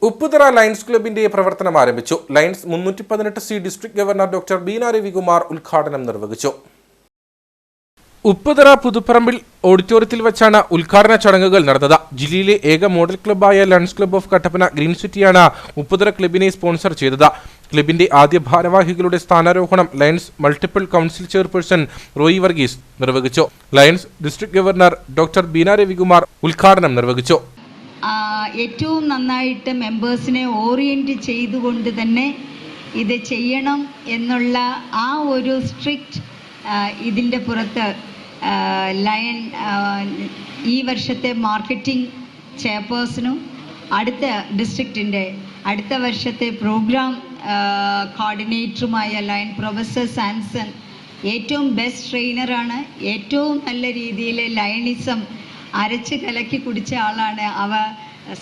Upputhara lions ക്ലബിന്റെ പ്രവർത്തനം ആരംഭിച്ചു. Lions 318C district governor doctor Beena Ravikumar ഉദ്ഘാടനം നിർവഹിച്ചു. ഉപ്പുതറ പുതുപ്പറമ്പിൽ ഓഡിറ്റോറിയത്തിൽ വെച്ചാണ് ഉദ്ഘാടന ചടങ്ങുകൾ നടന്നത്. ജില്ലയിലെ ഏക മോഡൽ ക്ലബ്ബായ lions club of Kattappana green സിറ്റിയാണ് ഉപ്പുതറ ക്ലബിനെ സ്പോൺസർ ചെയ്തത്. ക്ലബിന്റെ ആദ്യ ഭാരവാഹികളുടെ സ്ഥാനാരോഹണം lions multiple council chairperson Roy Varghese നിർവഹിച്ചു. Lions district governor doctor Beena Ravikumar ഉദ്ഘാടനം നിർവഹിച്ചു. ഏറ്റവും നന്നായിട്ട് മെമ്പേഴ്സിനെ ഓറിയൻറ്റ് ചെയ്തുകൊണ്ട് തന്നെ ഇത് ചെയ്യണം എന്നുള്ള ആ ഒരു സ്ട്രിക്റ്റ് ഇതിൻ്റെ പുറത്ത് ലയൺ ഈ വർഷത്തെ മാർക്കറ്റിംഗ് ചെയർപേഴ്സണും അടുത്ത ഡിസ്ട്രിക്റ്റിൻ്റെ അടുത്ത വർഷത്തെ പ്രോഗ്രാം കോർഡിനേറ്ററുമായ ലയൺ പ്രൊഫസർ സാംസൺ ഏറ്റവും ബെസ്റ്റ് ട്രെയിനറാണ്. ഏറ്റവും നല്ല രീതിയിൽ ലയണിസം അരച്ച് കലക്കി കുടിച്ച ആളാണ്.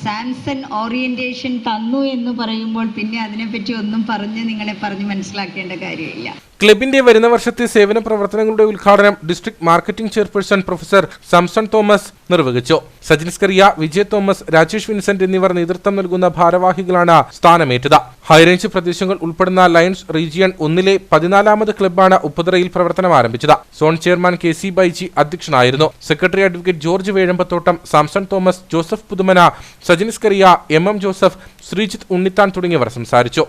സാംസൺ ഓറിയന്റേഷൻ തന്നു എന്ന് പറയുമ്പോൾ പിന്നെ അതിനെപ്പറ്റി ഒന്നും നിങ്ങളെ പറഞ്ഞ് മനസ്സിലാക്കേണ്ട കാര്യമില്ല. ക്ലബിന്റെ വരുന്ന വർഷത്തെ സേവന പ്രവർത്തനങ്ങളുടെ ഉദ്ഘാടനം district marketing chairperson professor Samson Thomas നിർവഹിച്ചു. സജിൻ സ്കറിയ, വിജയ് തോമസ്, രാജേഷ് വിൻസെന്റ് എന്നിവർ നേതൃത്വം നൽകുന്ന ഭാരവാഹികളാണ് സ്ഥാനമേറ്റത്. ഹൈറേഞ്ച് പ്രദേശങ്ങൾ ഉൾപ്പെടുന്ന ലയൺസ് റീജിയൺ 1-ലെ 14ാമത് ക്ലബ്ബാണ് ഉപ്പുതറയിൽ പ്രവർത്തനം ആരംഭിച്ചത്. സോൺ ചെയർമാൻ KC ബൈജി അധ്യക്ഷനായിരുന്നു. Secretary advocate George Vezhambathottam, Samson Thomas, Joseph Puthumana, Sajin Scaria, MM Joseph, Sreejith Unnithan തുടങ്ങിയവർ സംസാരിച്ചു.